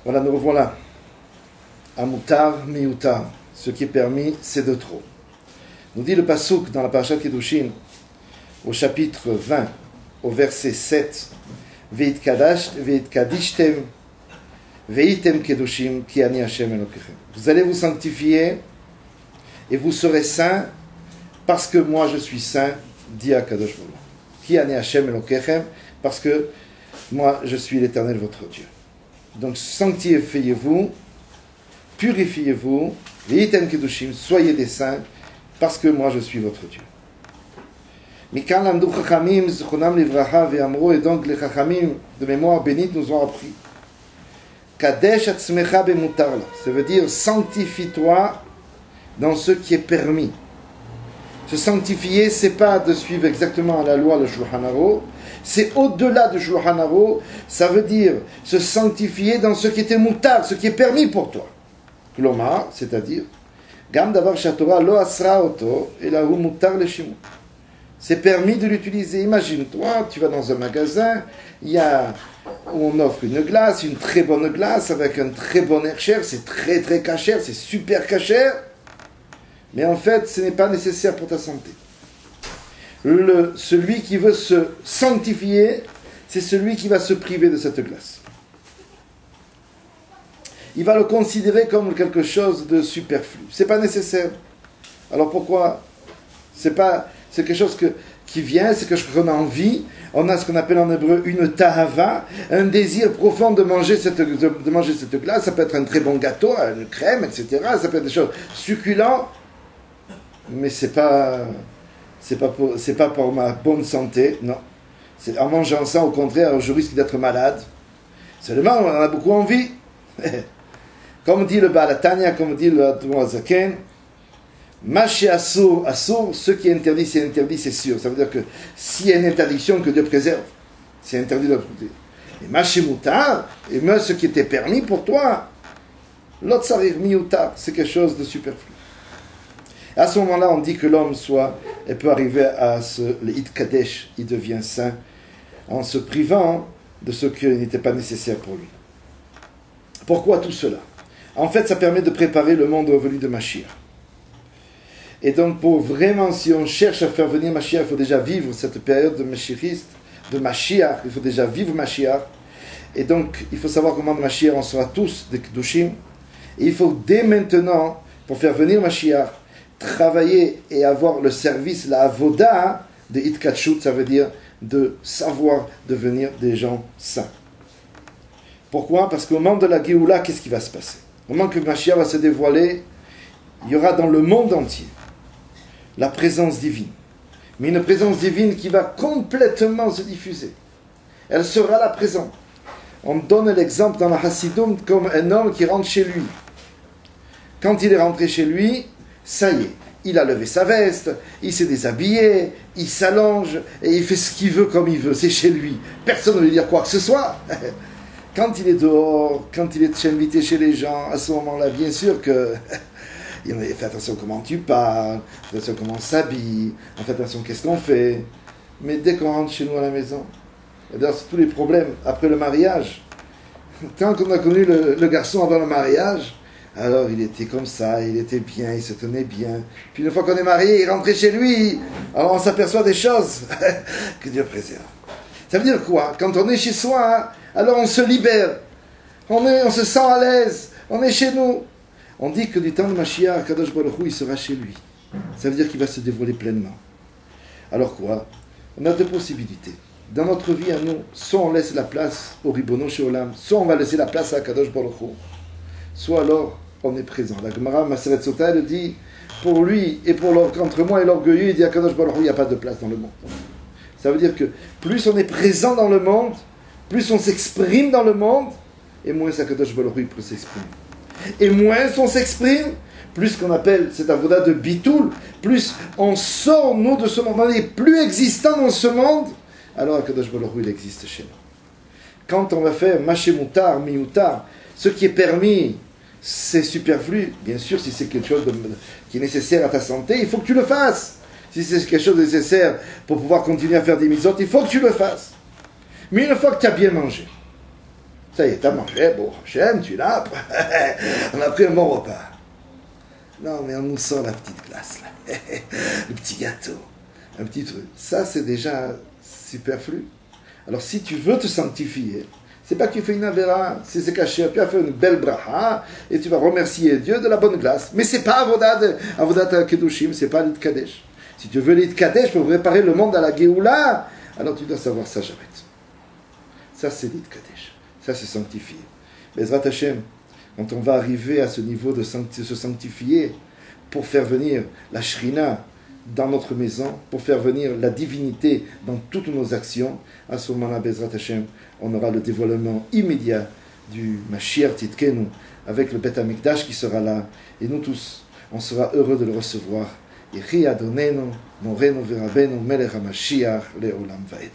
Voilà, nous revoilà. Amutar, miutar. Ce qui est permis, c'est de trop. Nous dit le Pasuk dans la Parashat Kedushin, au chapitre 20, au verset 7, Veitkadishtem, veitem kedushim, ki ani Hashem Elokechem. Vous allez vous sanctifier et vous serez saints parce que moi je suis saint, dit Akadosh Baruch Hu. Ki ani Hashem Elokechem, parce que moi je suis l'Éternel votre Dieu. Donc sanctifiez-vous, purifiez-vous, veitem kedushim, soyez des saints, parce que moi je suis votre Dieu. Mikan lamdu chachamim zichronam livracha ve'amro, et donc les chachamim de mémoire bénite nous ont appris kadesh atzmecha bemutar la, ça veut dire sanctifie-toi dans ce qui est permis. Se sanctifier, c'est pas de suivre exactement la loi le Shulchan Aruch, c'est au-delà de Shulchan Aruch, ça veut dire se sanctifier dans ce qui était mutar, ce qui est permis pour toi. Klomar, c'est-à-dire gam davar shatorah lo asra oto ela hu mutar leshimu. C'est permis de l'utiliser. Imagine-toi, tu vas dans un magasin, il y a, où on offre une glace, une très bonne glace, avec un très bon hercher, c'est très très cachère, c'est super cachère, mais en fait, ce n'est pas nécessaire pour ta santé. Celui qui veut se sanctifier, c'est celui qui va se priver de cette glace. Il va le considérer comme quelque chose de superflu. C'est pas nécessaire. Alors pourquoi? C'est quelque chose qui vient, c'est quelque chose qu'on a envie. On a ce qu'on appelle en hébreu une tahava, un désir profond de manger cette glace. Ça peut être un très bon gâteau, une crème, etc. Ça peut être des choses succulentes, mais c'est pas pour ma bonne santé, non. C'est en mangeant ça, au contraire, je risque d'être malade. Seulement, on en a beaucoup envie. Comme dit le Baal Tanya, comme dit le Zaken, Maché assour, ce qui est interdit, c'est sûr. Ça veut dire que s'il y a une interdiction, que Dieu préserve, c'est interdit de l'autre côté. Et maché moutar, et même ce qui était permis pour toi, l'autre sarir miutar, c'est quelque chose de superflu. À ce moment-là, on dit que l'homme peut arriver à le hit kadesh, il devient saint, en se privant de ce qui n'était pas nécessaire pour lui. Pourquoi tout cela? En fait, ça permet de préparer le monde au venu de Mashiach. Et donc, pour vraiment, si on cherche à faire venir Mashiach, il faut déjà vivre cette période de Mashiach, il faut déjà vivre Mashiach. Et donc, il faut savoir comment Mashiach, on sera tous des Kedushim. Et il faut dès maintenant, pour faire venir Mashiach, travailler et avoir le service, la avoda de Itkatshut, ça veut dire de savoir devenir des gens saints. Pourquoi? Parce qu'au moment de la Géoula, qu'est-ce qui va se passer? Au moment que Mashiach va se dévoiler, il y aura dans le monde entier la présence divine. Mais une présence divine qui va complètement se diffuser. Elle sera là présente. On donne l'exemple dans la Hassidoum comme un homme qui rentre chez lui. Quand il est rentré chez lui, ça y est, il a levé sa veste, il s'est déshabillé, il s'allonge et il fait ce qu'il veut comme il veut. C'est chez lui. Personne ne lui dire quoi que ce soit. Quand il est dehors, quand il est invité chez les gens, à ce moment-là, bien sûr que fais attention comment tu parles, fais attention comment on s'habille, fais attention qu'est-ce qu'on fait. Mais dès qu'on rentre chez nous à la maison, et d'ailleurs c'est tous les problèmes après le mariage. Tant qu'on a connu le garçon avant le mariage, alors il était comme ça, il était bien, il se tenait bien. Puis une fois qu'on est marié, il rentrait chez lui, alors on s'aperçoit des choses que Dieu préserve. Ça veut dire quoi? Quand on est chez soi, alors on se libère, on se sent à l'aise, on est chez nous. On dit que du temps de Mashiach, Kadosh Baruch Hu, il sera chez lui. Ça veut dire qu'il va se dévoiler pleinement. Alors quoi? On a deux possibilités. Dans notre vie à nous, soit on laisse la place au Ribono Sheolam, soit on va laisser la place à Kadosh Baruch Hu, soit alors on est présent. La Gemara Maseret Sota, elle dit, pour lui et entre moi et l'orgueilleux, il dit à Kadosh Baruch Hu, il n'y a pas de place dans le monde. Ça veut dire que plus on est présent dans le monde, plus on s'exprime dans le monde, et moins Kadosh Baruch Hu peut s'exprimer. Et moins on s'exprime, plus qu'on appelle cette avoda de bitoul, plus on sort, nous, de ce monde, on n'est plus existant dans ce monde, alors Akadosh Baruch Hu, il existe chez nous. Quand on va faire maché moutar, mioutar, ce qui est permis, c'est superflu. Bien sûr, si c'est quelque chose qui est nécessaire à ta santé, il faut que tu le fasses. Si c'est quelque chose de nécessaire pour pouvoir continuer à faire des mitzvot, il faut que tu le fasses. Mais une fois que tu as bien mangé, Ça y est, t'as mangé, bon, Hachem, tu l'as, on a pris un bon repas. Non, mais on nous sort la petite glace, là. Le petit gâteau, un petit truc. Ça, c'est déjà superflu. Alors, si tu veux te sanctifier, c'est pas que tu fais une avéra, si c'est caché, tu as fait une belle bracha, et tu vas remercier Dieu de la bonne glace. Mais c'est pas avodat kedushim, c'est pas l'itkadesh. Si tu veux l'itkadesh pour préparer le monde à la Géoula, alors tu dois savoir ça, Javet. Ça, c'est l'itkadesh. Ça, c'est sanctifié. Bezrat Hashem, quand on va arriver à ce niveau de se sanctifier pour faire venir la Shrina dans notre maison, pour faire venir la divinité dans toutes nos actions, à ce moment-là, Bezrat Hashem, on aura le dévoilement immédiat du Mashiach Tzidkenu avec le Beth Amikdash qui sera là. Et nous tous, on sera heureux de le recevoir. Yehi Adonenu, Morenu Verabenu, Melech HaMashiach, Le'olam Vaed.